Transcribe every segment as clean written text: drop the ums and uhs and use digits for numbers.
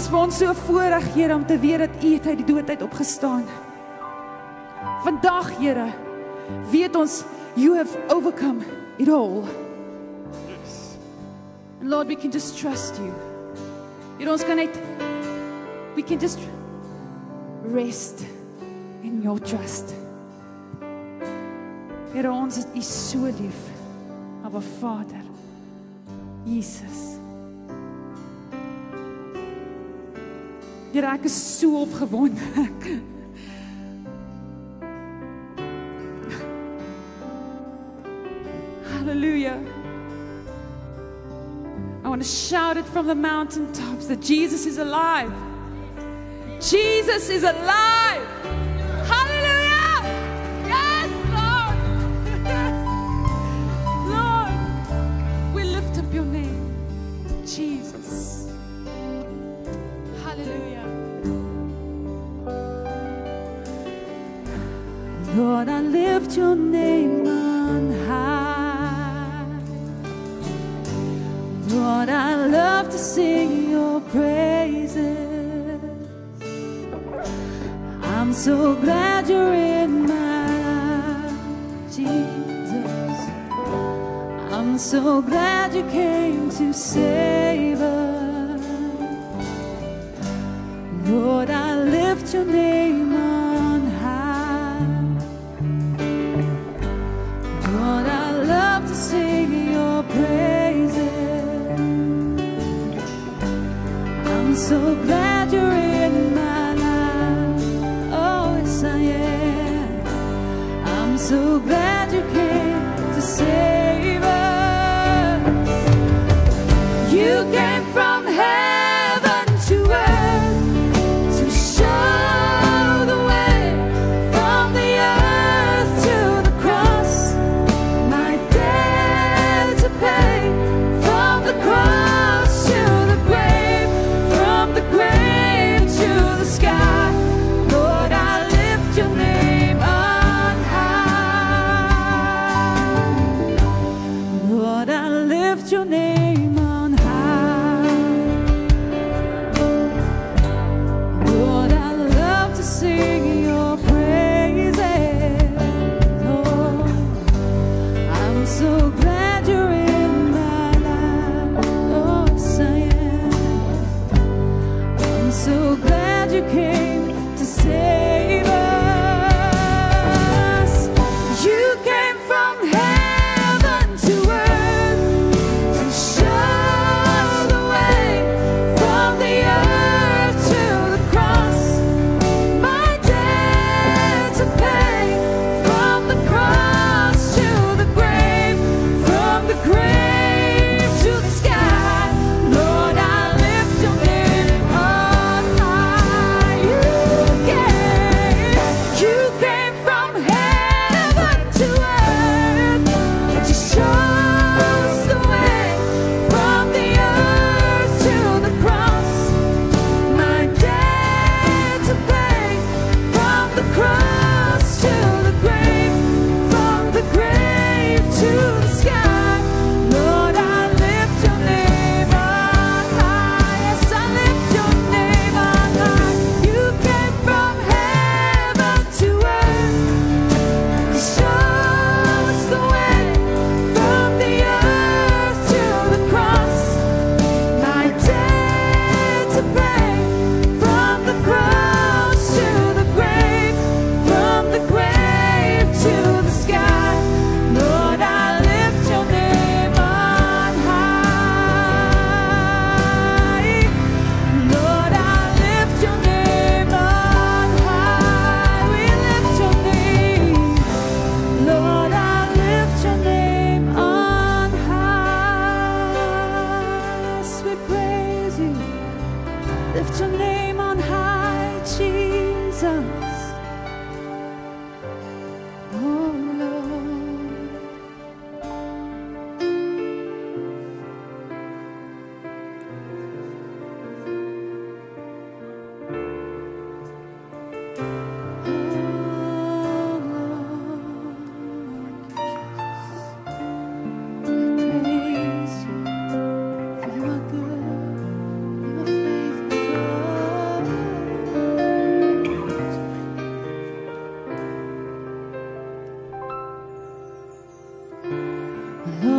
is vir ons so 'n voorreg, Here, om te weet dat U het uit die dood uit opgestaan. Vandag, Here, weet ons, You have overcome it all. And Lord, we can just trust You. Here, ons kan net, we can just rest in Your trust. Here, ons het U so lief, Abba Vader, Jesus. Here, ek is so opgewonde. Hallelujah. I want to shout it from the mountaintops that Jesus is alive. Jesus is alive. Hallelujah. Yes, Lord. Lord, we lift up Your name, Jesus. Hallelujah. Lord, I lift Your name on high. Lord, I love to sing Your praises. I'm so glad You're in my life, Jesus. I'm so glad You came to save us. Lord, I lift Your name on high. Lord, I love to sing Your praises. I'm so glad You're in my life. Oh, yes, I am. I'm so glad You came to save us. You came from heaven to earth to show the way, from the earth to the cross, my debt to pay, from the cross to the grave, from the grave to the sky. Lord, I lift Your name on high. Lord, I lift Your name on high. Lord, I love to sing Your praises. Lord, I'm so glad You're in my life. Oh, yes, I am. I'm so glad You came to save us. You came from heaven to earth to show the way, from the earth to the cross, my debt to pay, from the cross to the grave, from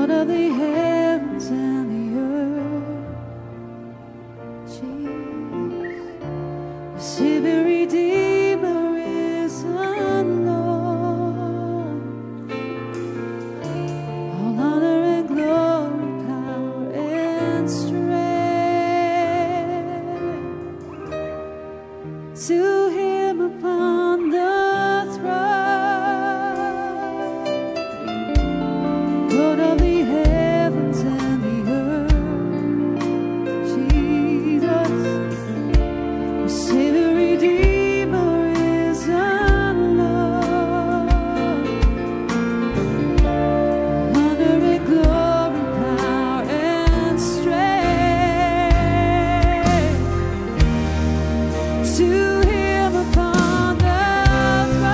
Lord of the heavens and the earth, Jesus, Savior, Redeemer, risen Lord, all honor and glory, power and strength to Him upon the throne. Lord of the heavens and the earth, Jesus, Savior, Redeemer, risen Lord, honor and glory, power and strength to Him upon the throne.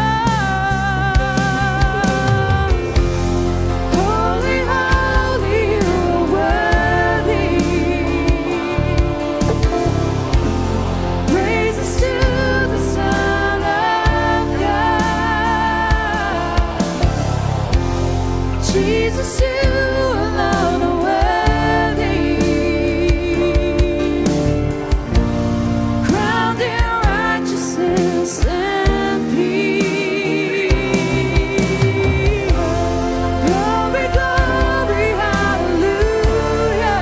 Holy, holy, you are worthy. Praises to the Son of God. Jesus, you alone are worthy. Crowned in righteousness and peace. Glory, glory, hallelujah.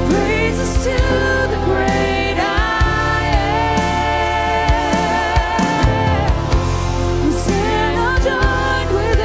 Praises to the great I am. Hosanna joined with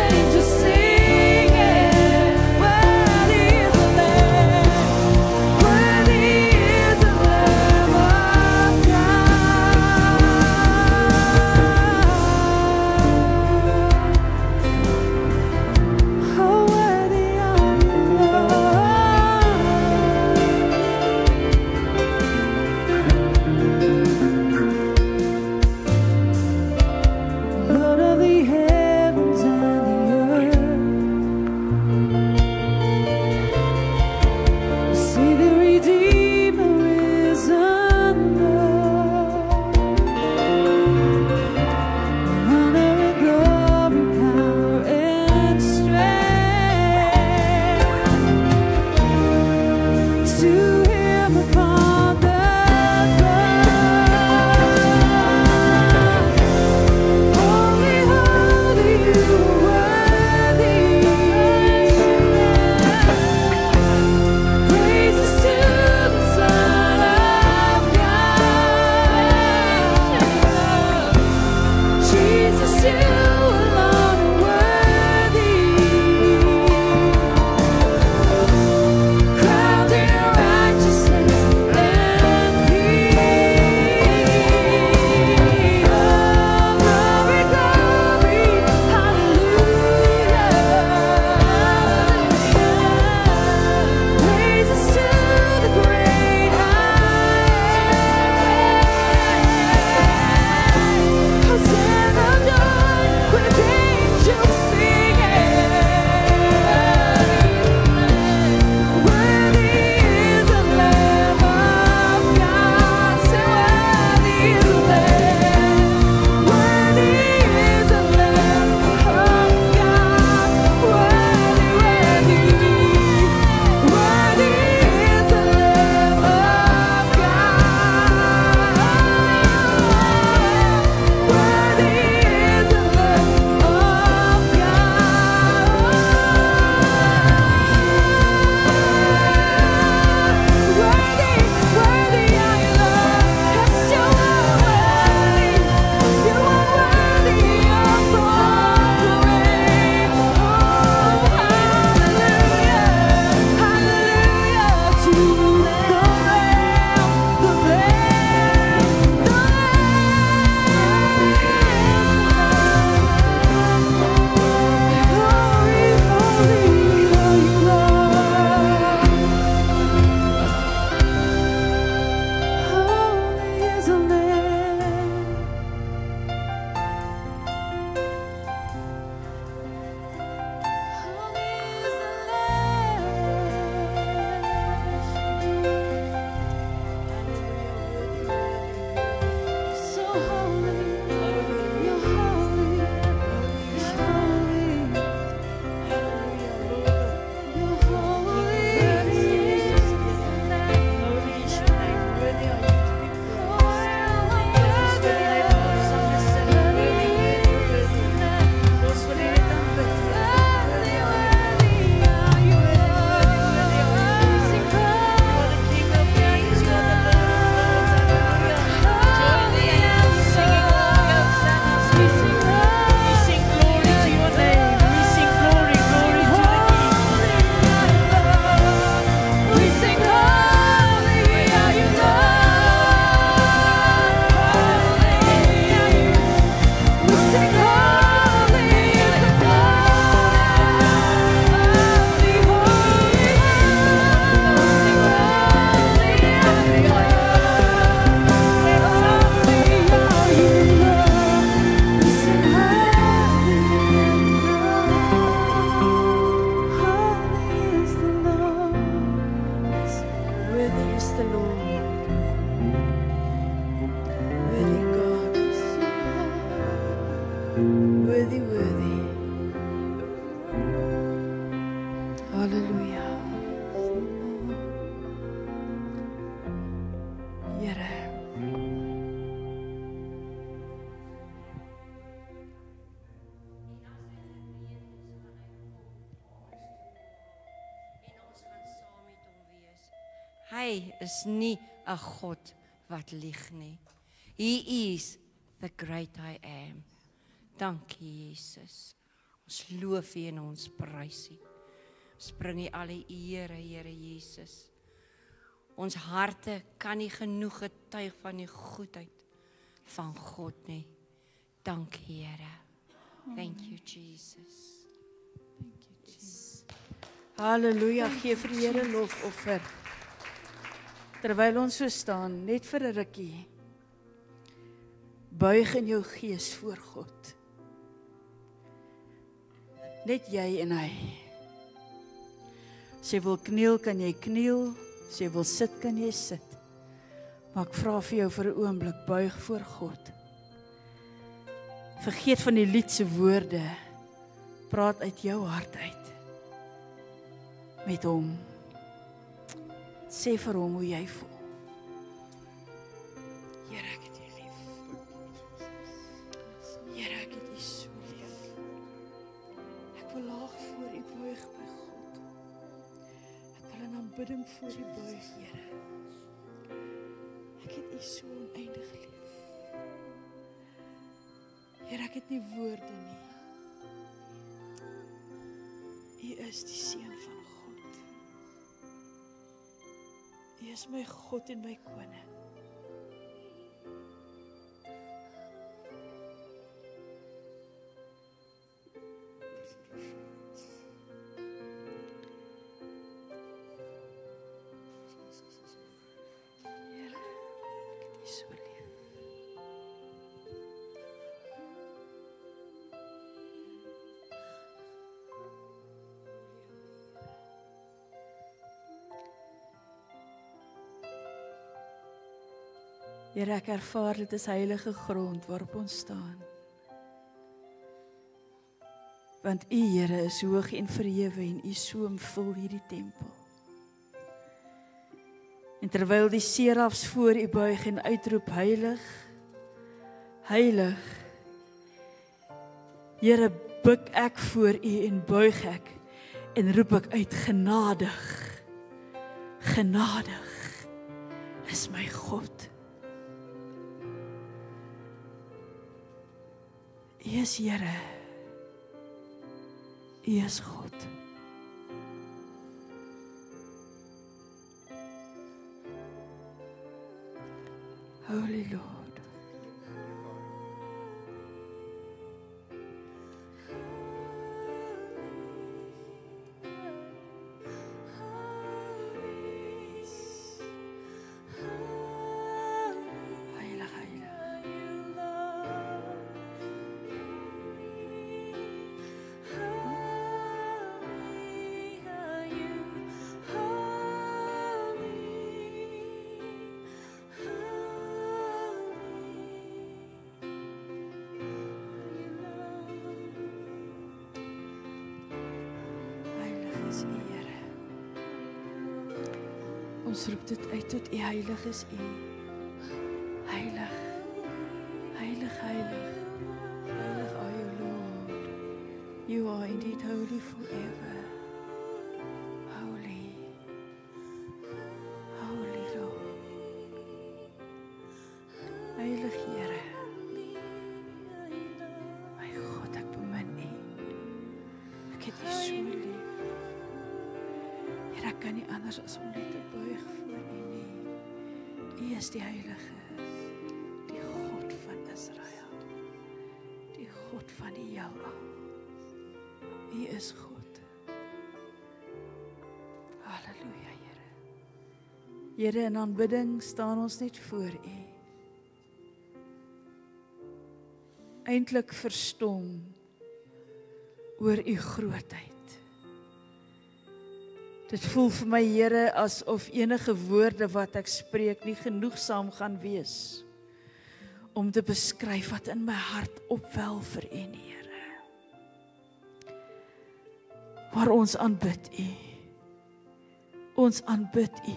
Hy is nie 'n God wat lieg nie. He is the great I am. Dankie, Jesus. Ons loof U en ons prys U. Ons bring U al die eer, Here Jesus. Ons harte kan nie genoeg getuig van die goedheid van God nie. Dankie, Here. Thank you, Jesus. Halleluja, gee vir die Here lofoffer. Terwyl ons so staan, net vir 'n rukkie, buig in jou gees voor God. Net jy en hy. As jy wil kniel, kan jy kniel. As jy wil sit, kan jy sit. Maar ek vra vir jou vir 'n oomblik, buig voor God. Vergeet van die lied se woorde. Praat uit jou hart uit. Met hom. Sê vir hom hoe jy voel. Here, ek het U lief. Here, ek het U so lief. Ek wil laag voor U buig by God. Ek wil in aanbidding voor U buig, Here. Ek het U so oneindig lief. Here, ek het nie woorde nie. U is die Seun van God. U is my God en my koning. Here, ek het U so lief. Here, ek ervaar dit is heilige grond waarop ons staan. Want U, Here, is hoog en verhewe en U soem vul hierdie tempel. En terwyl die serafs voor U buig en uitroep, heilig, heilig. Here, buig ek voor U en buig ek en roep ek uit, genadig, genadig is my God. U is Here. U is God. Holy Lord. Ons roep dit uit tot U heilig is U. Heilig, heilig, heilig. Heilig are you, Lord. You are indeed holy forever. Holy, holy Lord. Heilig Here. My God, ek bemin U. Ek het U so lief. Here, ek kan nie anders as om net te buig voor U nie. U is die Heilige, die God van Israel, die God van die heelal. U is God. Halleluja, Here. Here, in aanbidding staan ons net voor U. Eintlik verstom oor U grootheid. Dit voel vir my, Here, asof enige woorde wat ek spreek nie genoegsaam gaan wees om te beskryf wat in my hart opwel vir U, Here. Maar ons aanbid U. Ons aanbid U.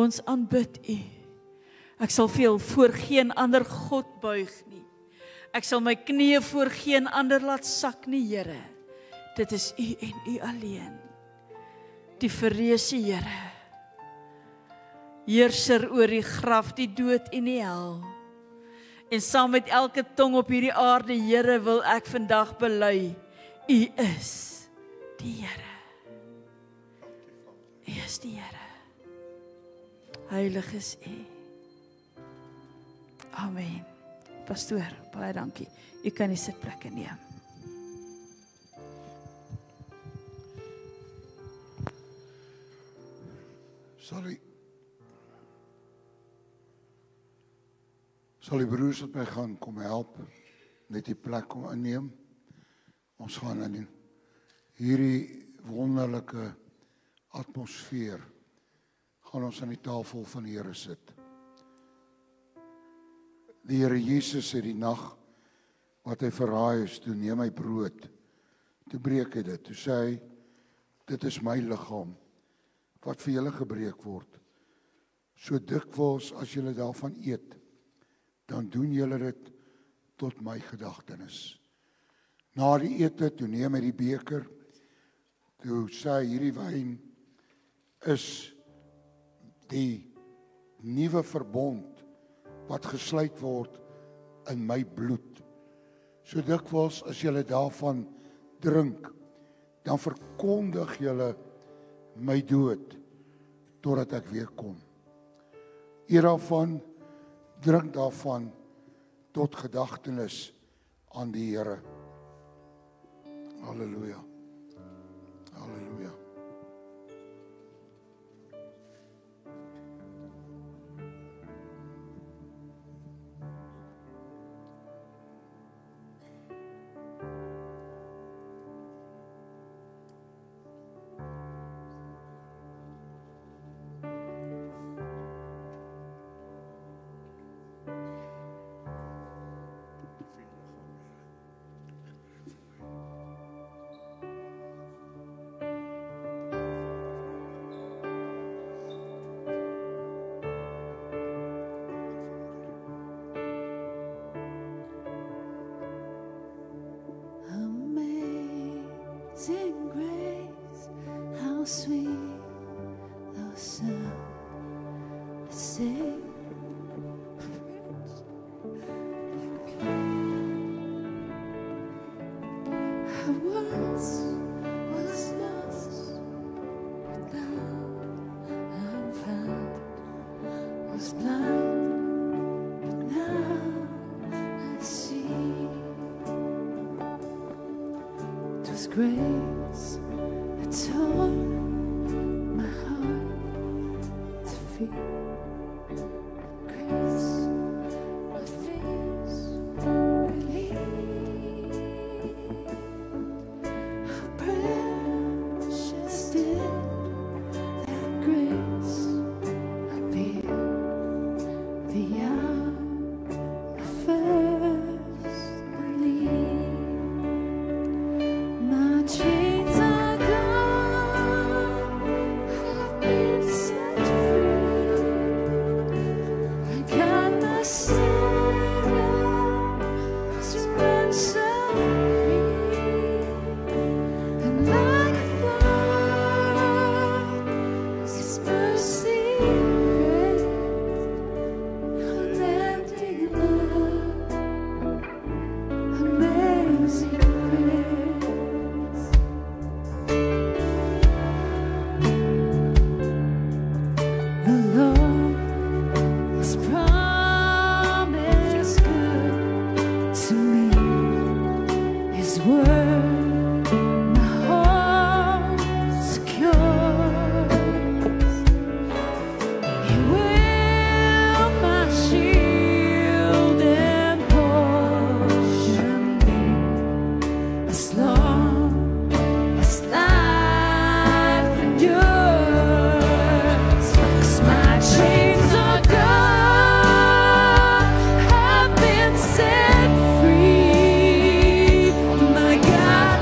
Ons aanbid U. Ek sal veel voor geen ander God buig nie. Ek sal my knieë voor geen ander laat sak nie, Here. Dit is U en U alleen. Die verreëse Here, heerser oor die graf, die dood en die hel. En saam met elke tong op hierdie aarde, Here, wil ek vandag bely, U is die Here. U is die Here. Heilig is U. Amen. Pastoor, baie dankie. U kan die sitplekke neem. Sal die broers wat my gaan kom help, net die plek kom inneem. Ons gaan in hierdie wonderlike atmosfeer, gaan ons aan die tafel van die Here sit. Die Here Jesus het die nag wat hy verraai is, toe neem hy brood, toe breek hy dit, toe sê hy, dit is my liggaam, wat vir julle gebreek word. So dikwels as julle daarvan eet, dan doen julle dit tot my gedagtenis. Na die ete, toe neem hy die beker, toe sê hy, hierdie wyn is die nuwe verbond wat gesluit word in my bloed. So dikwels as julle daarvan drink, dan verkondig julle my dood totdat ek weer kom. Eet daarvan, drink daarvan tot gedagtenis aan die Here. Halleluja. Halleluja. Amazing grace, how sweet the sound that saved a wretch like me. I once was lost, but now I'm found. Was blind, but now I see. Twas grace that tore my heart to feel. Grace, my fears relieved. How precious did that grace appear the hour I first believed. My chains are gone, I've been set free. I got my Savior, who's ransomed me. And like a flood, His mercy reigns, unending love, amazing grace. The Lord has promised good to me. His word, my heart secures. He will my shield and portion be, as long as life endures. 'Cause my chains are gone, have been set free. My God,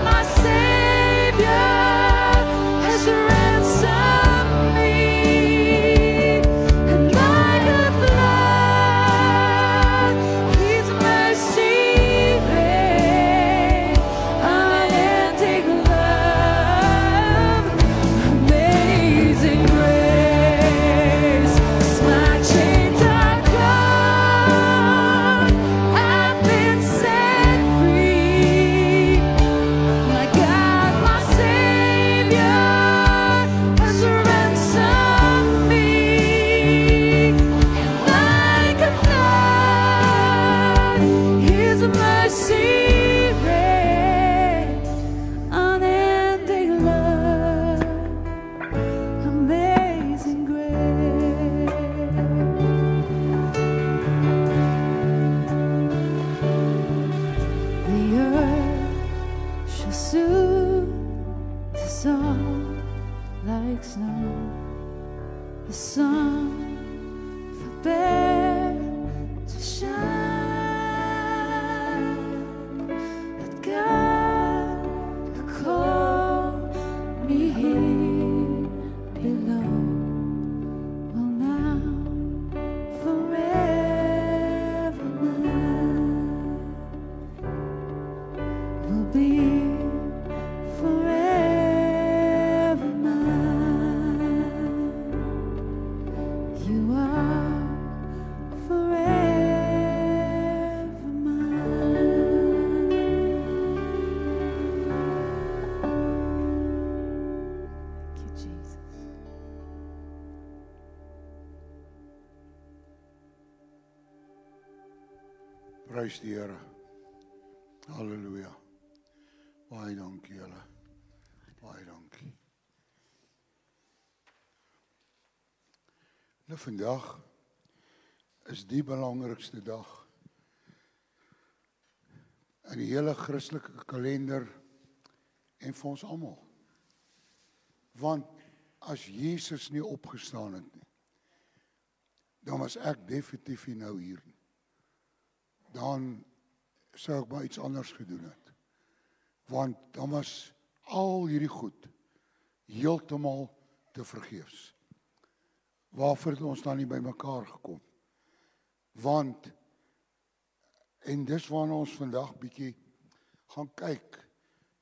Prys die Here. Halleluja. Baie dankie julle. Baie dankie. Nou vandag is die belangrikste dag in die hele Christelike kalender en vir ons almal. Want as Jesus nie opgestaan het nie, dan was ek definitief nie nou hier nie. Dan sou ek maar iets anders gedoen het. Want dan was al hierdie goed heeltemal te vergeefs. Waarvoor het ons dan nie by mekaar gekom? Want, en dis waarna ons vandag bietjie gaan kyk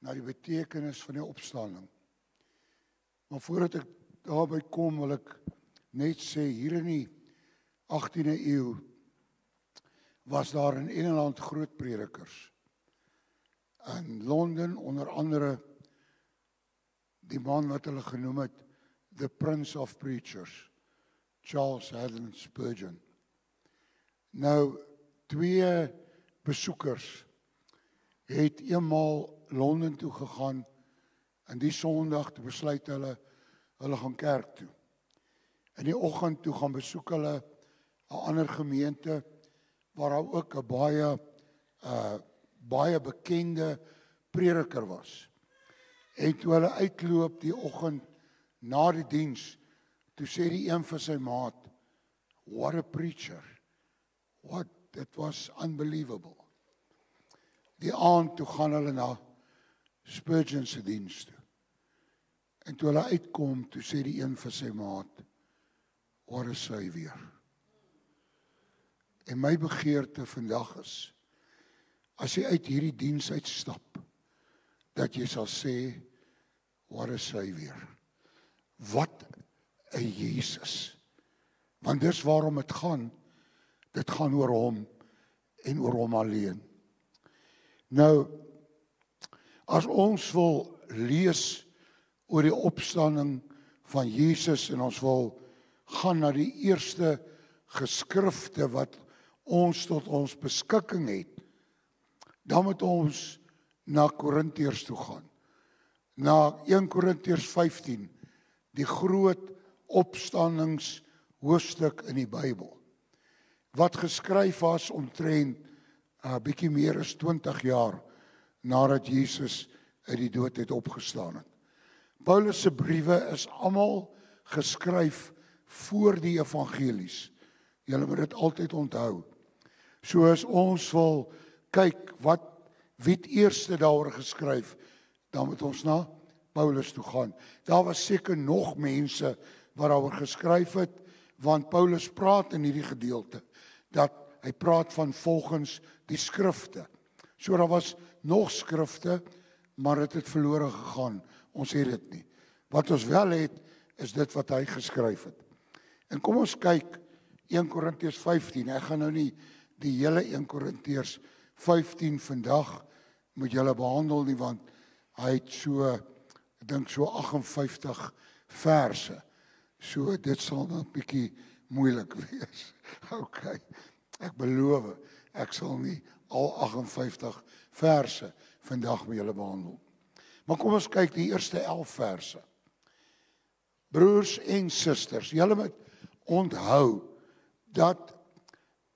na die betekenis van die opstanding. Maar voordat ek daarby kom, wil ek net sê, hier in die 18de eeu was daar in Engeland groot predikers. In Londen, onder andere, die man wat hulle genoem het, the Prince of Preachers, Charles Haddon Spurgeon. Nou, 2 besoekers het eenmaal Londen toe gegaan, en die Sondag toe besluit hulle gaan kerk toe. In die oggend toe gaan besoek hulle 'n ander gemeente, waar daar ook 'n baie bekende prediker was. En toe hulle uitloop die oggend na die diens, toe sê die een vir sy maat, what a preacher. It was unbelievable. Die aand toe gaan hulle na Spurgeon se diens toe. En toe hulle uitkom, toe sê die een vir sy maat, what a savior. En my begeerte vandag is, as jy uit hierdie diens uitstap, dat jy sal sê, what a savior. Wat 'n Jesus. Want dis waarom dit gaan oor hom en oor hom alleen. Nou, as ons wil lees oor die opstanding van Jesus en ons wil gaan na die eerste geskrifte wat ons tot ons beskikking het, dan moet ons na Korintiërs toe gaan. Na 1 Korintiërs 15, die groot opstandingshoofstuk in die Bybel, wat geskryf was omtrent bietjie meer as 20 jaar nadat Jesus uit die dood het opgestaan het. Paulus se briewe is almal geskryf voor die evangelies. Julle moet dit altyd onthou. So as ons wil kyk wie het eerste daaroor geskryf, dan moet ons na Paulus toe gaan. Daar was seker nog mense wat daaroor geskryf het, want Paulus praat in hierdie gedeelte, dat hy praat van volgens die skrifte. So daar was nog skrifte, maar dit het verlore gegaan. Ons het dit nie. Wat ons wel het, is dit wat hy geskryf het. En kom ons kyk 1 Korintiërs 15. Ek gaan nou nie die hele 1 Korintiërs 15 vandag met julle behandel nie, want hy het ek dink so 58 verse. So dit sal nou 'n bietjie moeilik wees. Okay. Ek beloof, ek sal nie al 58 verse vandag met julle behandel. Maar kom ons kyk die eerste 11 verse. Broers en susters, julle moet onthou dat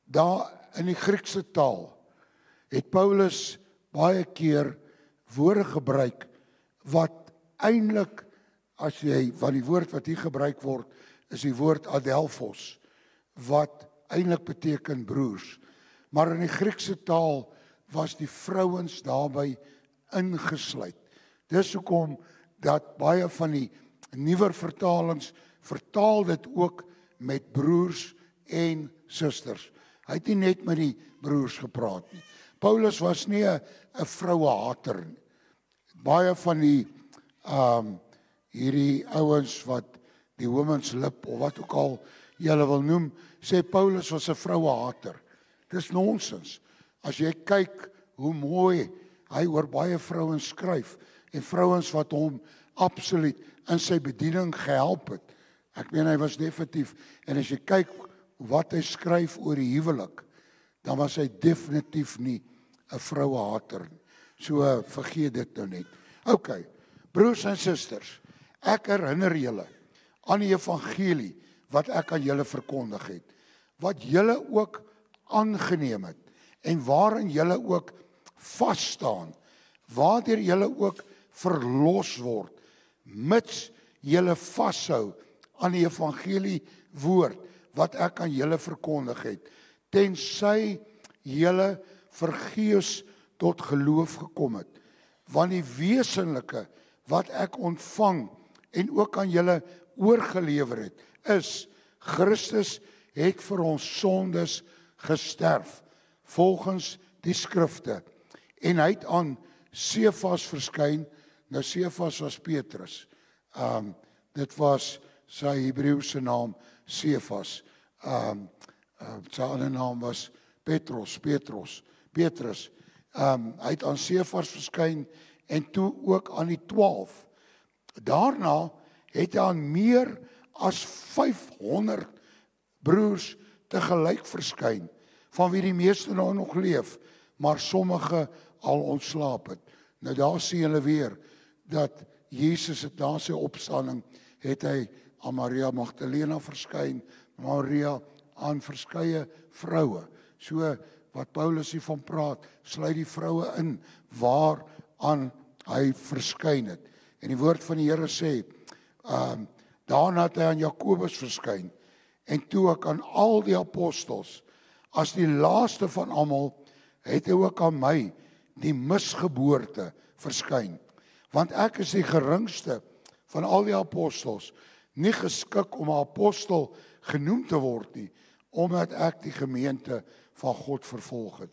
daar in die Griekse taal het Paulus baie keer woorde gebruik wat eintlik, want die woord wat hier gebruik word, is die woord adelphos, wat eintlik beteken broers. Maar in die Griekse taal was die vrouens daarbey ingesluit. Dis hoekom dat baie van die nuwer vertalings vertaal dit ook met broers en susters. Hy het nie net met die broers gepraat nie. Paulus was nie 'n vrouehater nie. Baie van die hierdie ouens wat die women's lip of wat ook al julle wil noem, sê Paulus was 'n vrouehater. Dis nonsens. As jy kyk hoe mooi hy oor baie vrouens skryf en vrouens wat hom absoluut in sy bediening gehelp het. Ek meen hy was definitief, en as jy kyk wat hy skryf oor die huwelik, dan was hy definitief nie 'n vrouehater nie. So vergeet dit nou net. OK, broers en susters, ek herinner julle aan die evangelie wat ek aan julle verkondig het, wat julle ook aangeneem het en waarin julle ook vas staan, waardeur julle ook verlos word, mits julle vashou aan die evangelie woord wat ek aan julle verkondig het, tensy julle vergeefs tot geloof gekom het. Want die wesenlike wat ek ontvang en ook aan julle oorgelewer het, is Christus het vir ons sondes gesterf, volgens die skrifte. En hy het aan Sefas verskyn. Nou Sefas was Petrus. Dit was sy Hebreëse naam Sefas. Sy ander naam was Petrus. Hy het aan Sefas verskyn en toe ook aan die 12. Daarna het hy aan meer as 500 broers tegelyk verskyn, van wie die meeste nou nog leef, maar sommige al ontslaap het. Nou daar sien julle weer dat Jesus het na sy opstanding het hy aan Maria Magdalena verskyn, Maria aan verskeie vroue. So wat Paulus hiervan praat, sluit die vroue in waaraan hy verskyn het. En die woord van die Here sê, daarna het hy aan Jakobus verskyn en toe ook aan al die apostels. As die laaste van almal het hy ook aan my, die misgeboorte, verskyn. Want ek is die geringste van al die apostels, nie geskik om 'n apostel genoem te word nie, omdat ek die gemeente van God vervolg het.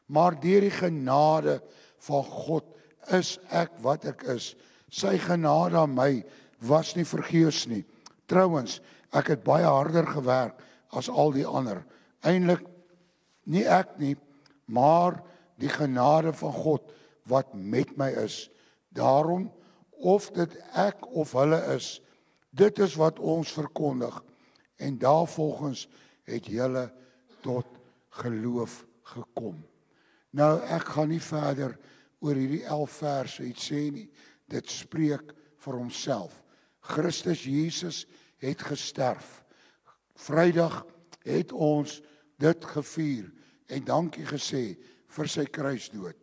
Maar deur die genade van God is ek wat ek is. Sy genade aan my was nie vergeefs nie. Trouwens, ek het baie harder gewerk as al die ander. Eintlik nie ek nie, maar die genade van God wat met my is. Daarom, of dit ek of hulle is, dit is wat ons verkondig. En daarvolgens het julle tot geloof gekom. Nou, ek gaan nie verder oor hierdie 11 verse iets sê nie. Dit spreek vir homself. Christus Jesus het gesterf. Vrydag het ons dit gevier en dankie gesê vir sy kruisdood.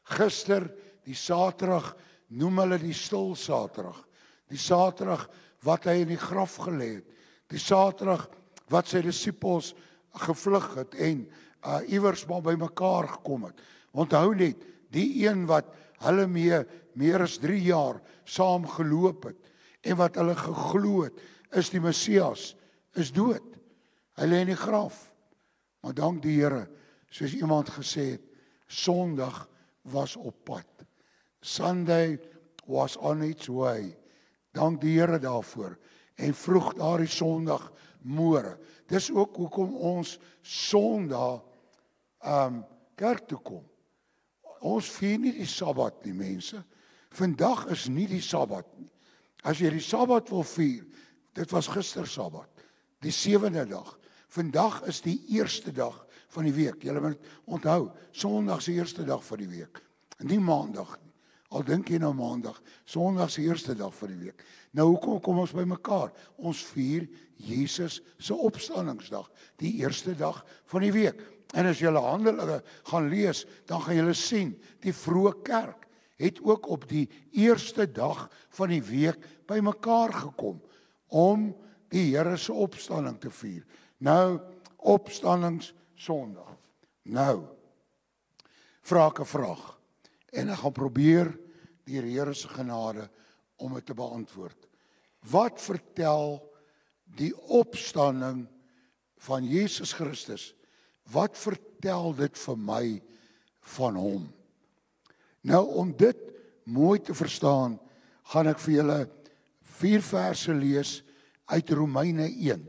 Gister, die Saterdag, noem hulle die stil Saterdag. Die Saterdag wat hy in die graf gelê het. Die Saterdag wat sy disippels gevlug het en iewers maar by mekaar gekom het. Onthou net, die een wat hulle meer as 3 jaar saam geloop het en wat hulle geglo het, is die Messias, is dood. Hy lê in die graf. Maar dank die Here, soos iemand gesê het, Sondag was op pad. Sunday was on its way. Dank die Here daarvoor. En vroeg daardie Sondag môre. Dis ook hoekom ons Sondag kerk toe kom. Ons vier nie die Sabbat nie, mense. Vandag is nie die Sabbat nie. As jy die Sabbat wil vier, dit was gister Sabbat, die 7de dag. Vandag is die eerste dag van die week. Julle moet onthou, Sondag is die eerste dag van die week. En nie Maandag nie. Al dink jy nou Maandag, Sondag is die eerste dag van die week. Nou hoekom kom ons by mekaar? Ons vier Jesus se opstandingsdag, die eerste dag van die week. En as julle Handelinge gaan lees, dan gaan julle sien, die vroeë kerk het ook op die eerste dag van die week by mekaar gekom om die Here se opstanding te vier. Nou, opstandingssondag. Nou, vra ek 'n vraag en ek gaan probeer die Here se genade om dit te beantwoord. Wat vertel die opstanding van Jesus Christus? Wat vertel dit vir my van hom? Nou, om dit mooi te verstaan, gaan ek vir julle 4 verse lees uit Romeine 1.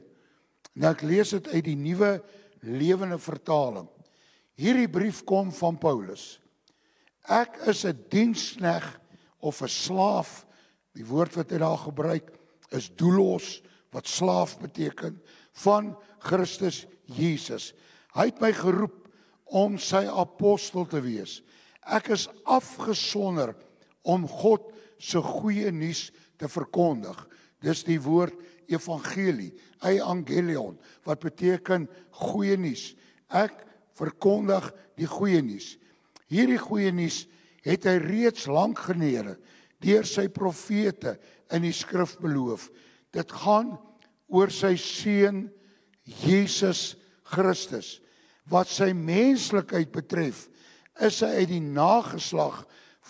Nou, ek lees dit uit die Nuwe Lewende Vertaling. Hierdie brief kom van Paulus. Ek is 'n diensknegt of 'n slaaf. Die woord wat hy daar gebruik is doulos, wat slaaf beteken, van Christus Jesus. Hy het my geroep om sy apostel te wees. Ek is afgesonder om God se goeie nuus te verkondig. Dis die woord evangelie, evangelion, wat beteken goeie nuus. Ek verkondig die goeie nuus. Hierdie goeie nuus het hy reeds lank gelede deur sy profete in die skrif beloof. Dit gaan oor sy seun Jesus Christus. Wat sy menslikheid betref, is hy uit die nageslag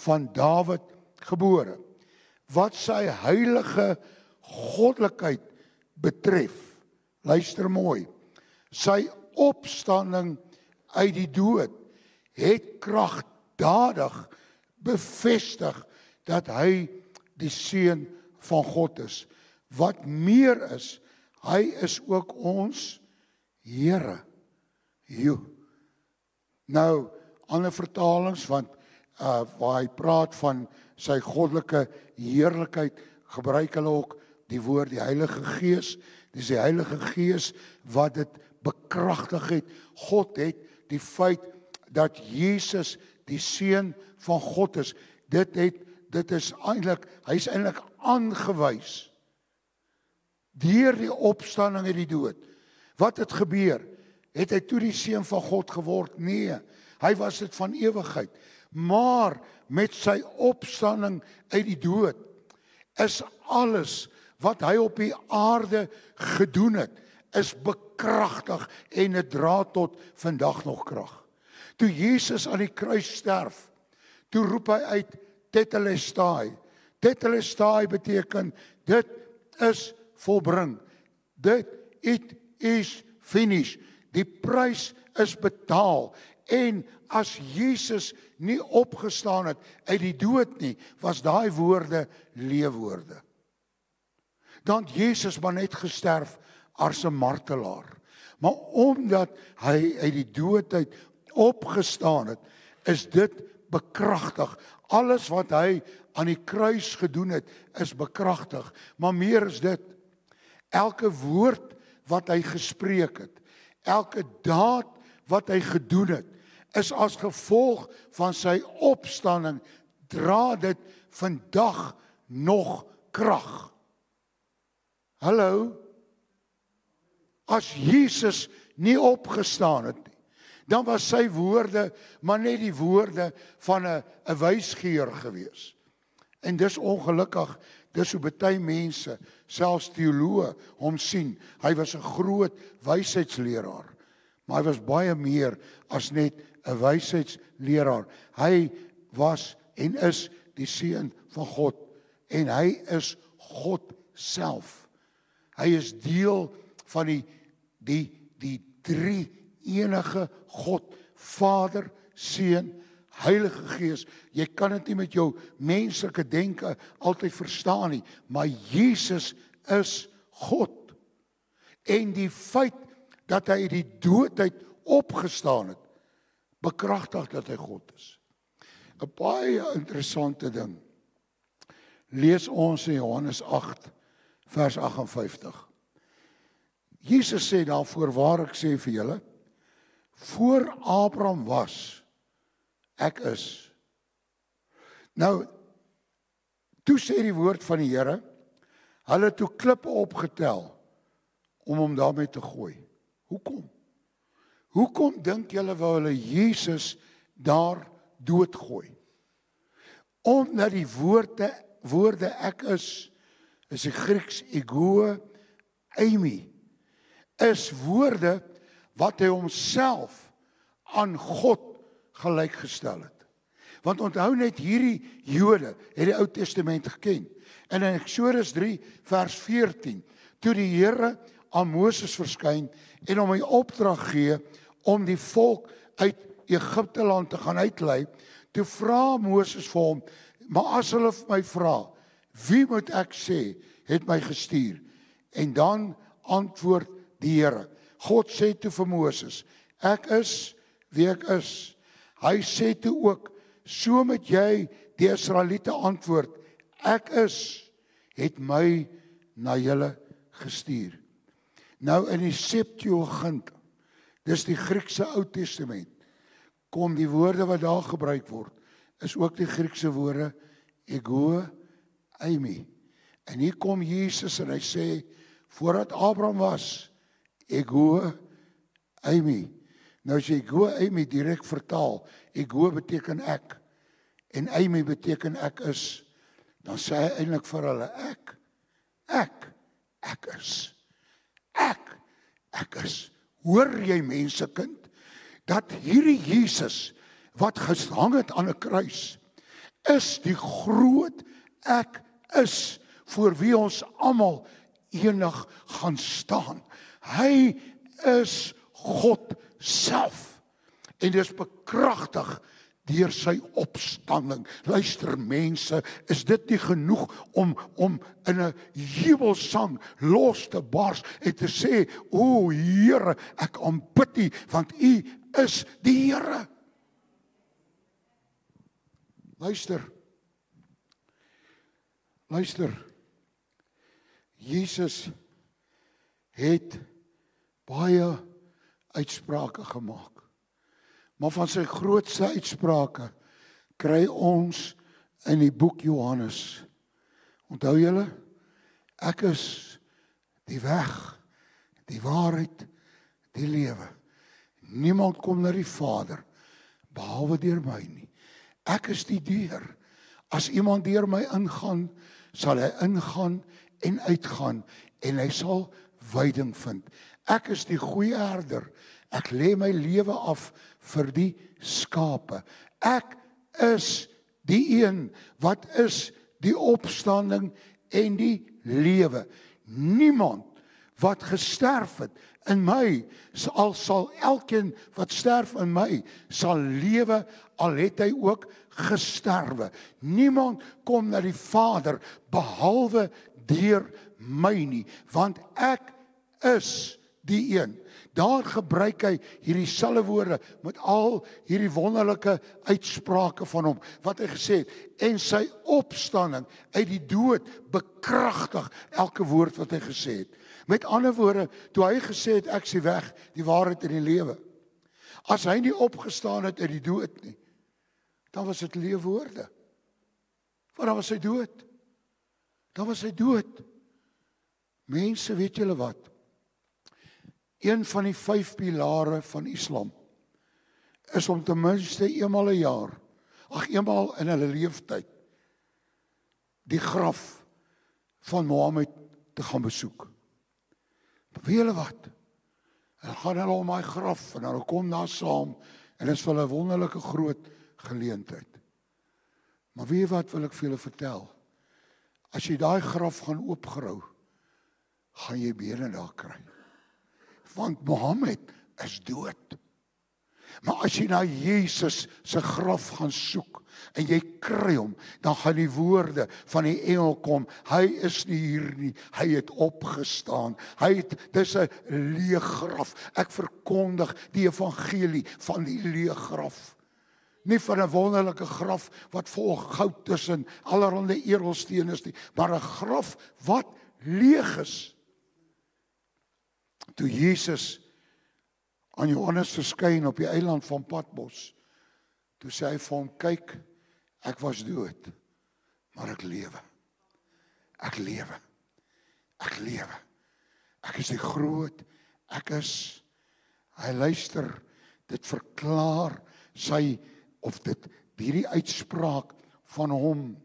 van Dawid gebore. Wat sy heilige goddelikheid betref, luister mooi, sy opstanding uit die dood het kragtadig bevestig dat hy die seun van God is. Wat meer is, hy is ook ons Here. Nou, ander vertalings, want waar hy praat van sy goddelike heerlikheid, gebruik hulle ook die woord die Heilige Gees. Dis die Heilige Gees wat dit bekragtig het. God het die feit dat Jesus die seun van God is. Dit is eintlik, hy is eintlik aangewys deur die opstanding uit die dood. Wat het gebeur? Het hy toe die seun van God geword? Nee, hy was dit van ewigheid. Maar met sy opstanding uit die dood is alles wat hy op die aarde gedoen het, is bekragtig en dit dra tot vandag nog krag. Toe Jesus aan die kruis sterf, toe roep hy uit Tetelestai. Tetelestai beteken dit is volbring. It is finished. Die prys is betaal. En as Jesus nie opgestaan het uit die dood nie, was daai woorde leefwoorde. Dan het Jesus maar net gesterf as 'n martelaar. Maar omdat hy uit die dood uit opgestaan het, is dit bekragtig. Alles wat hy aan die kruis gedoen het, is bekragtig. Maar meer is dit. Elke woord wat hy gespreek het, elke daad wat hy gedoen het, is as gevolg van sy opstanding, dra dit vandag nog krag. Hallo? As Jesus nie opgestaan het nie, dan was sy woorde maar net die woorde van 'n wysgeer gewees. En dis ongelukkig, dis hoe baie mense, selfs teoloë, hom sien. Hy was 'n groot wysheidsleraar, maar hy was baie meer as net 'n wysheidsleraar. Hy was en is die seun van God en hy is God self. Hy is deel van die drie enige God, Vader, Seun, Heilige Gees. Jy kan dit nie met jou menslike denke altyd verstaan nie, maar Jesus is God. En die feit dat hy uit die dood uit opgestaan het, bekragtig dat hy God is. 'n Baie interessante ding. Lees ons in Johannes 8 vers 58. Jesus sê daar, voorwaar ek sê vir julle, voor Abraham was, ek is. Nou, toe sê die woord van die Here, hulle toe klippe opgetel, om hom daarmee te gooi. Hoekom? Hoekom dink julle wou hulle Jesus daar doodgooi? Omdat die woorde ek is die Grieks ego, eimi, is woorde wat hy homself aan God gelyk gestel het. Want onthou net, hierdie Jode het die Ou Testament geken. En in Eksodus 3 vers 14, toe die Here aan Moses verskyn en hom 'n opdrag gee om die volk uit Egipte land te gaan uitlei, toe vra Moses vir hom, maar as hulle vir my vra, wie moet ek sê het my gestuur? En dan antwoord die Here. God sê toe vir Moses, ek is wie ek is. Hy sê toe ook, so moet jy die Israeliete antwoord, ek is, het my na julle gestuur. Nou in die Septuagint, dis die Griekse Ou Testament, kom die woorde wat daar gebruik word, is ook die Griekse woorde ego, eimi. En hier kom Jesus en hy sê, voordat Abraham was, ego, eimi. Nou as jy ego, eimi direk vertaal, ego beteken ek, en eimi beteken ek is, dan sê hy eintlik vir hulle, ek is. Ek is. Hoor jy mense kind, dat hierdie Jesus, wat gehang het aan 'n kruis, is die groot ek is, voor wie ons almal eendag gaan staan. Hy is God self. En dis bekragtig deur sy opstanding. Luister mense, is dit nie genoeg om in 'n jubelsang los te bars en te sê, o Here, ek aanbid U, want U is die Here. Luister. Jesus het baie uitsprake gemaak. Maar van sy grootste uitsprake kry ons in die boek Johannes. Onthou julle? Ek is die weg, die waarheid, die lewe. Niemand kom na die Vader behalwe deur my nie. Ek is die deur. As iemand deur my ingaan, sal hy ingaan en uitgaan en hy sal veiding vind. Ek is die goeie herder. Ek lê my lewe af vir die skape. Ek is die een wat is die opstanding en die lewe. Niemand wat gesterf het in my, sal elkeen wat sterf in my, sal lewe, al het hy ook gesterwe. Niemand kom na die Vader behalwe deur my nie, want ek is die een. Daar gebruik hy hierdie selfe woorde met al hierdie wonderlike uitsprake van hom, wat hy gesê het, en sy opstanding uit die dood bekragtig elke woord wat hy gesê het. Met ander woorde, toe hy gesê het, ek is die weg, die waarheid en die lewe. As hy nie opgestaan het uit die dood nie, dan was dit leefwoorde. Want dan was hy dood. Dan was hy dood. Mense, weet julle wat? Een van die 5 pilare van Islam is om ten minste eenmaal 'n jaar, eenmaal in hulle leeftyd, die graf van Mohammed te gaan besoek. Weet julle wat? Hulle gaan hulle om daai graf en hulle kom daar saam en dit is vir hulle 'n wonderlike groot geleentheid. Maar weet wat wil ek vir julle vertel? As jy daai graf gaan oopgrou, gaan jy bene daar kry. Want Mohammed is dood. Maar as jy na Jesus se graf gaan soek en jy kry hom, dan gaan die woorde van die engel kom, hy is nie hier nie, hy het opgestaan. Dis 'n leë graf. Ek verkondig die evangelie van die leë graf. Nie van 'n wonderlike graf wat vol goud is en allerlei edelstene is nie, maar 'n graf wat leeg is. Toe Jesus aan Johannes verskyn op die eiland van Patmos, toe sê hy vir hom, kyk, ek was dood, maar ek lewe. Ek lewe. Ek lewe. Ek is die groot, ek is. Hy luister, dit verklaar sy, of dit hierdie uitspraak van hom,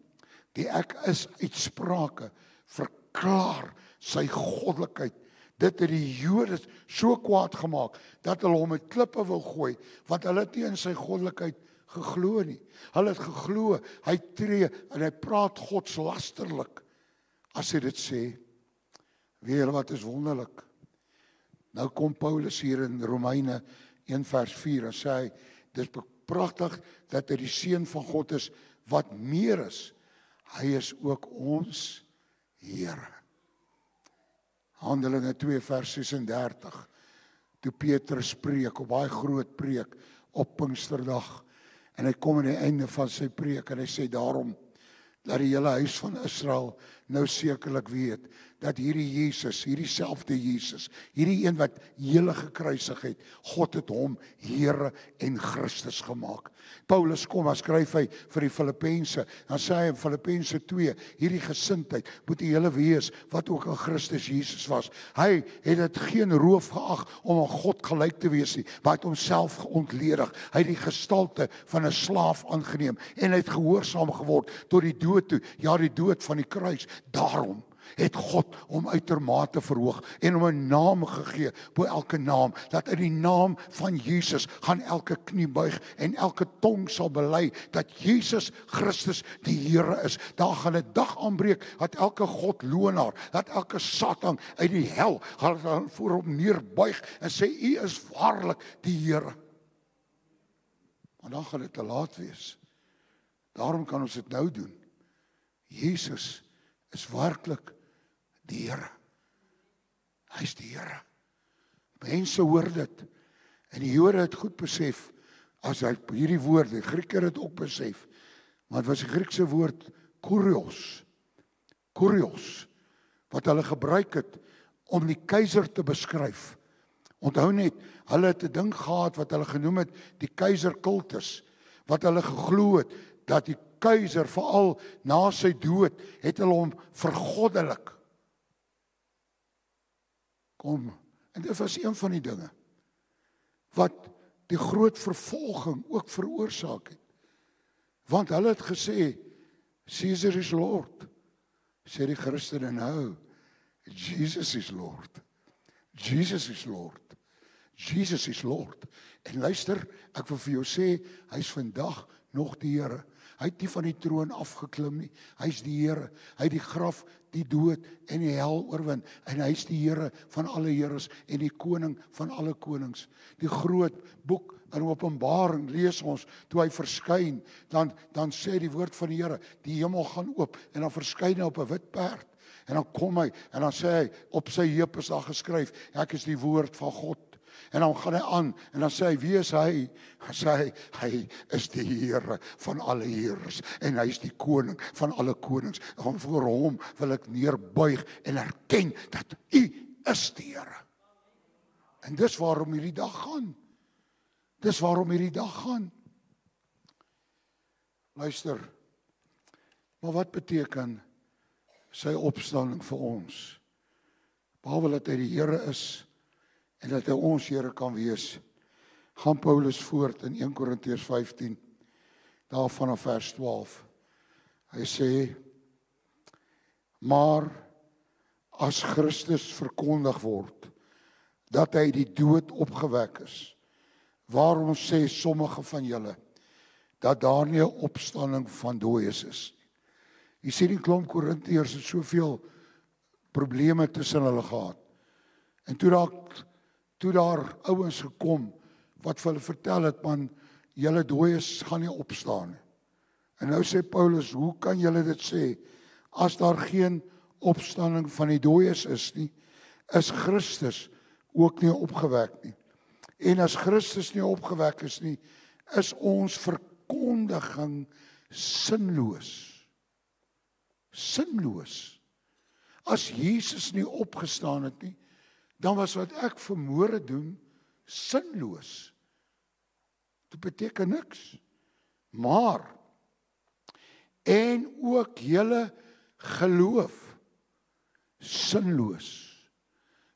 die ek is uitsprake, verklaar sy goddelikheid. Dit het die Jode so kwaad gemaak, dat hulle hom met klippe wil gooi, want hulle het nie in sy goddelikheid geglo nie. Hulle het geglo, hy tree en hy praat godslasterlik, as hy dit sê. Weet julle wat is wonderlik? Nou kom Paulus hier in Romeine 1 vers 4 en sê hy, dis pragtig dat hy die seun van God is, wat meer is. Hy is ook ons Here. Handelinge 2 vers 36, toe Petrus preek, op baie groot preek, op Pinksterdag, en hy kom aan die einde van sy preek, en hy sê, daarom, dat die hele huis van Israel nou sekerlik weet dat hierdie Jesus, hierdie selfde Jesus, hierdie een wat hele gekruisig het, God het hom Here en Christus gemaak. Paulus kom, dan skryf hy vir die Filippense, dan sê hy in Filippense 2, hierdie gesindheid moet die hele wees wat ook in Christus Jesus was. Hy het dit geen roof geag om aan God gelyk te wees nie, maar het homself ontledig. Hy het die gestalte van 'n slaaf aangeneem en hy het gehoorsaam geword tot die dood toe, ja die dood van die kruis. Daarom het God hom uitermate verhoog en hom 'n naam gegee bo elke naam, dat in die naam van Jesus gaan elke knie buig en elke tong sal bely dat Jesus Christus die Here is. Daar gaan 'n dag aanbreek dat elke godloonaar, dat elke Satan uit die hel gaan voor hom neerbuig en sê U is waarlik die Here. Maar dan gaan dit te laat wees. Daarom kan ons dit nou doen. Jesus is werklik die Here. Hy is die Here. Mense hoor dit. En die Jode het goed besef, as hy hierdie woord, die Grieke het dit ook besef, maar het was die Griekse woord kurios, wat hulle gebruik het om die keiser te beskryf. Onthou net, hulle het 'n ding gehad wat hulle genoem het, die keiserkultus, wat hulle geglo het, dat die keiser, veral na sy dood, het hulle hom vergoddelik. Kom, en dit was een van die dinge wat die groot vervolging ook veroorsaak het. Want hulle het gesê, Caesar is Lord. Sê die Christene nou, Jesus is Lord. Jesus is Lord. Jesus is Lord. En luister, ek wil vir jou sê, hy is vandag nog die Here. Hy het nie van die troon afgeklim nie. Hy is die Here. Hy het die graf, die dood en die hel oorwin. En hy is die Here van alle heres en die koning van alle konings. Die groot boek in Openbaring lees ons, toe hy verskyn, dan sê die woord van die Here, die hemel gaan oop en dan verskyn hy op 'n wit perd. En dan kom hy en dan sê hy, op sy heup is daar geskryf, ek is die woord van God. En dan gaan hy aan en dan sê hy, wie is hy? Dan sê hy is die Here van alle heers en hy is die koning van alle konings. En voor hom wil ek neerbuig en erken dat U is die Here. En dis waarom hierdie dag gaan. Dis waarom hierdie dag gaan. Luister, maar wat beteken sy opstanding vir ons? Behalwe dat hy die Here is, en dat hy ons Here kan wees, gaan Paulus voort in 1 Korintiërs 15, daar vanaf vers 12. Hy sê, maar as Christus verkondig word, dat hy die dood opgewek is, waarom sê sommige van julle, dat daar nie 'n opstanding van dooies is? Jy sien die klomp Korintiërs het soveel probleme tussen hulle gehad. En toe daar ouens gekom, wat vir hulle vertel het, man, julle dooies gaan nie opstaan nie. En nou sê Paulus, hoe kan julle dit sê, as daar geen opstanding van die dooies is nie, is Christus ook nie opgewek nie. En as Christus nie opgewek is nie, is ons verkondiging sinloos. Sinloos. As Jesus nie opgestaan het nie, dan was wat ek vanmôre doen sinloos. Dit beteken niks. Maar en ook julle geloof sinloos.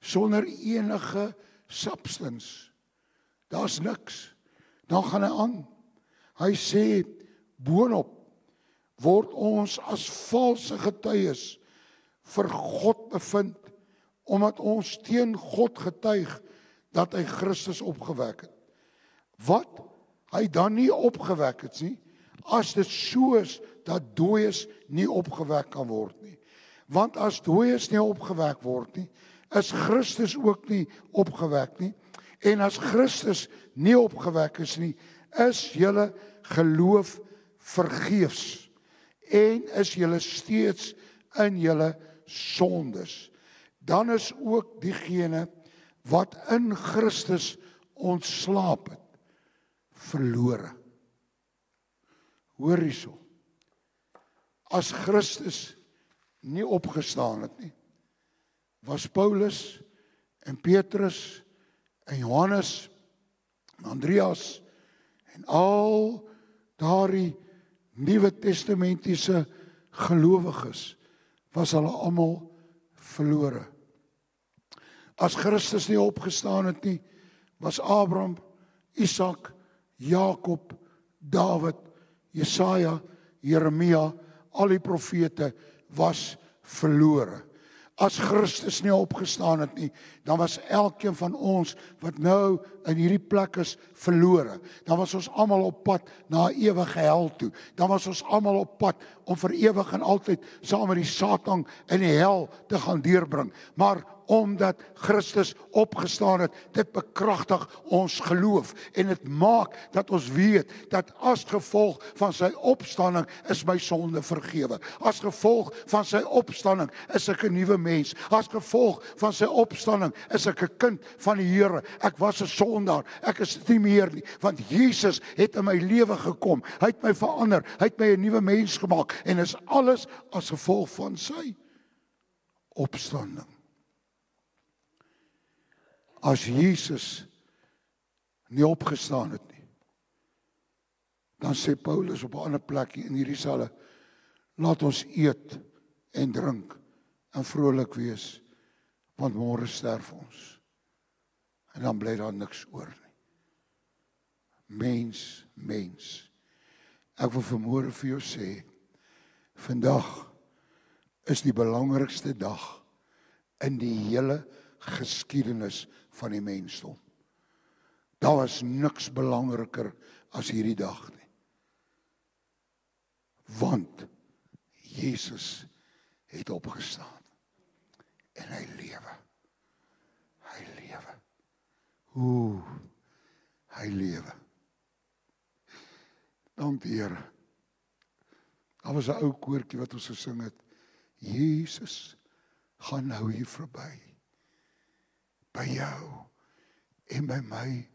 Sonder enige substance. Daar's niks. Dan gaan hy aan. Hy sê boonop word ons as valse getuies vir God bevind, omdat ons teen God getuig dat hy Christus opgewek het. Wat hy dan nie opgewek het nie, as dit so is dat dooies nie opgewek kan word nie. Want as dooies nie opgewek word nie, is Christus ook nie opgewek nie. En as Christus nie opgewek is nie, is julle geloof vergeefs en is julle steeds in julle sondes. Dan is ook diegene wat in Christus ontslaap het, verlore. Hoor hierso. As Christus nie opgestaan het nie, was Paulus en Petrus en Johannes en Andreas en al daardie Nuwe Testamentiese gelowiges was hulle almal verlore. As Christus nie opgestaan het nie, was Abraham, Isak, Jakob, Dawid, Jesaja, Jeremia, al die profete was verlore. As Christus nie opgestaan het nie, dan was elkeen van ons wat nou in hierdie plek is verlore. Dan was ons almal op pad na 'n ewige hel toe. Dan was ons almal op pad om vir ewig en altyd saam met die Satan in die hel te gaan deurbring. Maar omdat Christus opgestaan het, dit bekragtig ons geloof en dit maak dat ons weet dat as gevolg van sy opstanding is my sonde vergewe. As gevolg van sy opstanding is ek 'n nuwe mens. As gevolg van sy opstanding is ek 'n kind van die Here. Ek was 'n sondaar, ek is dit nie meer nie, want Jesus het in my lewe gekom. Hy het my verander, hy het my 'n nuwe mens gemaak en is alles as gevolg van sy opstanding. As Jesus nie opgestaan het nie, dan sê Paulus op 'n ander plek in hierdie salwe, laat ons eet en drink en vrolik wees, want môre sterf ons. En dan bly daar niks oor nie. Mens. Ek wil vanmôre vir jou sê, vandag is die belangrikste dag in die hele geskiedenis van die mensdom. Daar was niks belangriker as hierdie dag nie. Want Jesus het opgestaan en hy lewe. Hy lewe. Hy lewe. Dank die Here. Daar was 'n ou koortjie wat ons gesing het. Jesus gaan nou hier verby. By jou en by my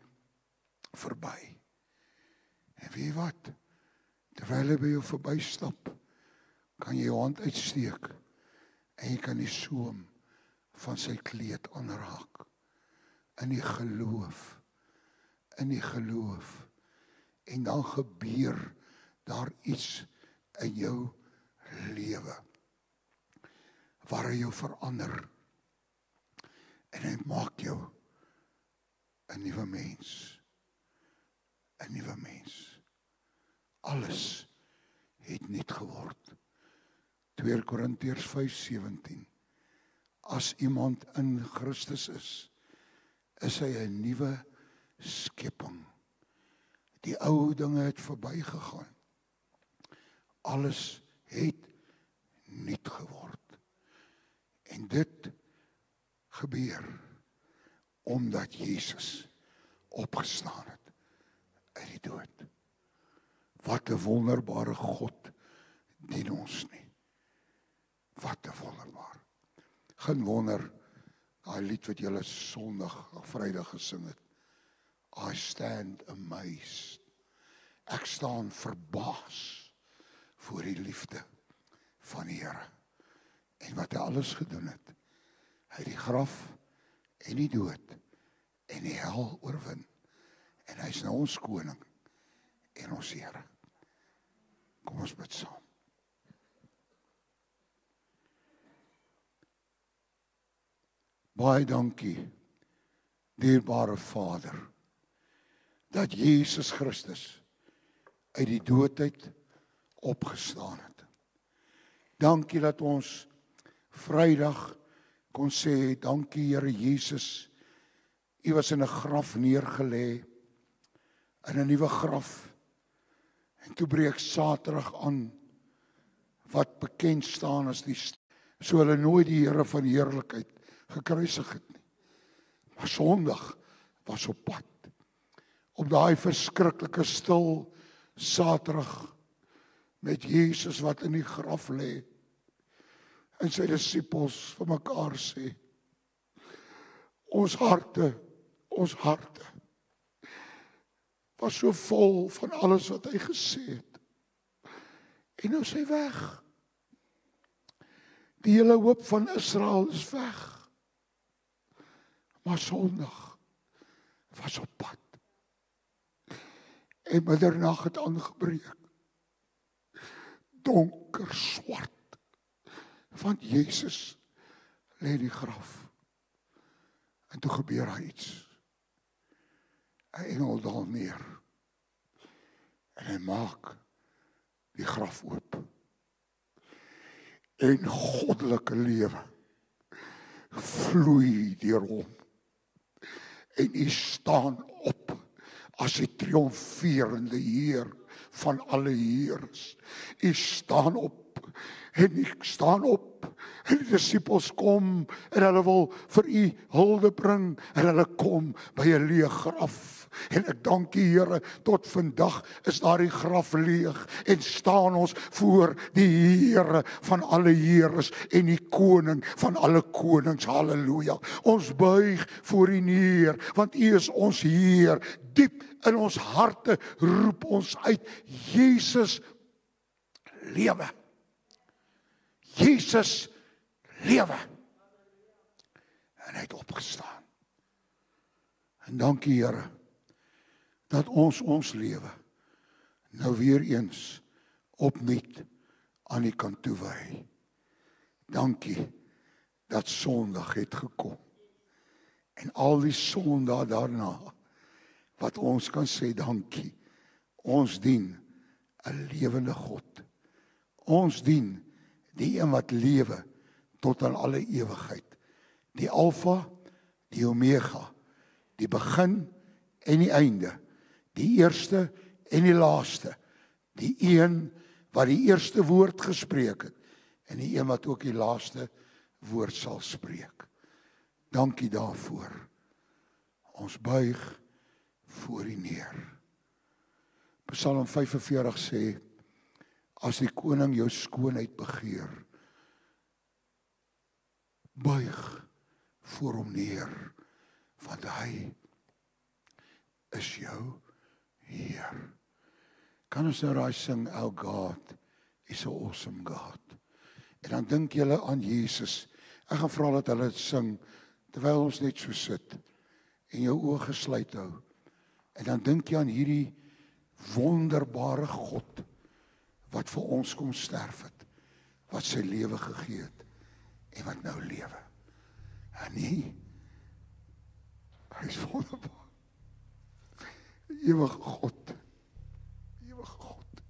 verby. En weet wat? Terwyl hy by jou verby stap, kan jy jou hand uitsteek en jy kan die soem van sy kleed aanraak. In die geloof. En dan gebeur daar iets in jou lewe waar hy jou verander. En hy maak jou 'n nuwe mens. 'n nuwe mens. Alles het nuut geword. 2 Korintiërs 5:17. As iemand in Christus is hy 'n nuwe skepping. Die ou dinge het verbygegaan. Alles het nuut geword. En dit gebeur omdat Jesus opgestaan het uit die dood. Wat 'n wonderbare God dien ons nie. Wat 'n wonderbaar. Geen wonder daai lied wat julle Sondag of Vrydag gesing het. I stand amazed. Ek staan verbaas voor die liefde van die Here en wat hy alles gedoen het. Hy het die graf en die dood en die hel oorwin. En hy is nou ons koning en ons Here. Kom ons bid saam. Baie dankie, dierbare Vader, dat Jesus Christus uit die doodheid opgestaan het. Dankie dat ons Vrydag kon sê, dankie Here Jesus, U was in 'n graf neergelê, in 'n nuwe graf, en toe breek Saterdag aan, wat bekend staan as die, so hulle nooit die Here van heerlikheid gekruisig het nie. Maar Sondag was op pad, op daai verskriklike stil Saterdag, met Jesus wat in die graf lê, en sy disippels vir mekaar sê, ons harte was so vol van alles wat hy gesê het. En nou is hy weg. Die hele hoop van Israel is weg. Maar Sondag was op pad. En middernag het aangebreek. Donker, swart. Want Jesus lê in die graf. En toe gebeur daar iets. 'n Engel daal neer. En hy maak die graf oop. En goddelike lewe vloei deur hom. En hy staan op as die triomferende Heer van alle heers. Hy staan op en ek staan op en die disippels kom en hulle wil vir u hulde bring en hulle kom by 'n leë graf. En ek dank die Here, tot vandag is daardie graf leeg en staan ons voor die Here van alle heers en die koning van alle konings. Halleluja. Ons buig voor u neer, want u is ons Heer. Diep in ons harte roep ons uit, Jesus lewe. Jesus lewe. En hy het opgestaan. En dankie Here, dat ons lewe nou weer eens opnuut aan U kan toewy. Dankie dat Sondag het gekom. En al die Sondae daarna, wat ons kan sê dankie. Ons dien 'n lewende God. Ons dien die een wat lewe tot aan alle ewigheid. Die Alfa, die Omega, die begin en die einde. Die eerste en die laaste. Die een wat die eerste woord gespreek het en die een wat ook die laaste woord sal spreek. Dankie daarvoor. Ons buig voor U neer. Psalm 45 sê, as die koning jou skoonheid begeer, buig voor hom neer, want hy is jou Heer. Kan ons nou raai sing, Our God is an awesome God. En dan dink julle aan Jesus. Ek gaan vra dat hulle dit sing, terwyl ons net so sit, en jou oë gesluit hou. En dan dink jy aan hierdie wonderbare God, wat vir ons kom sterf het, wat sy lewe gegee het, en wat nou lewe. En nie, hy is wonderbaar. Ewige God. Ewige God.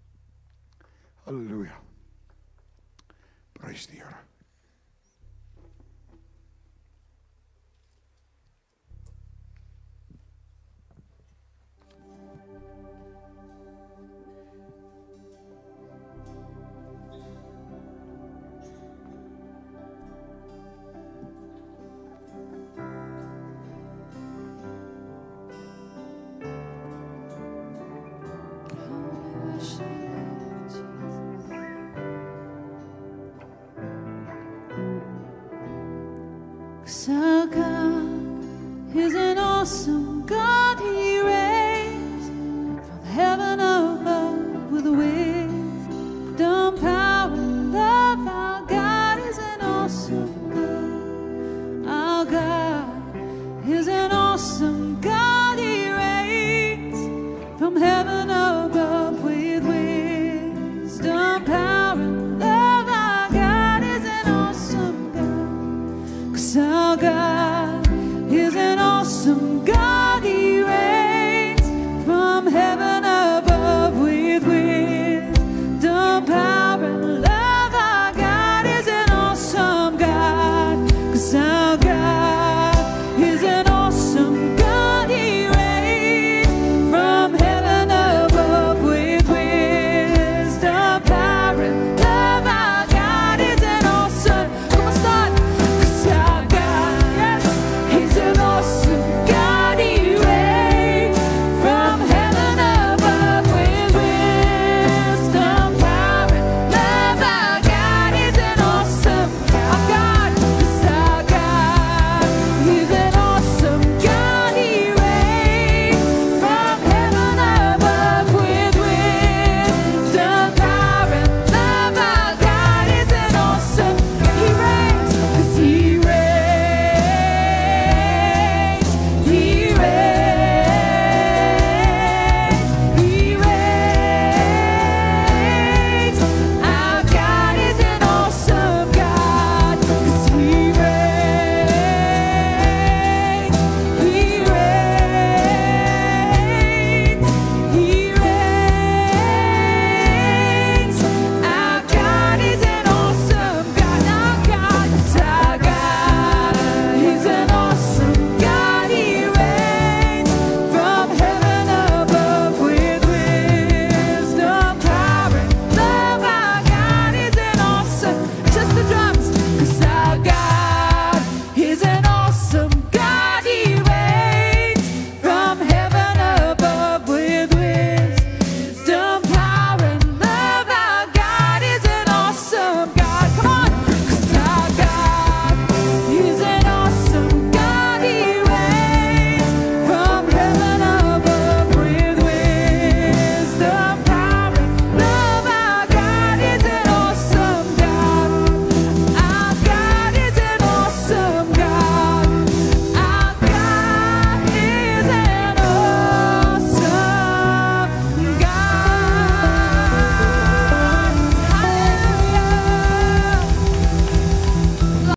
Halleluja. Prys die Here. So God is an awesome God.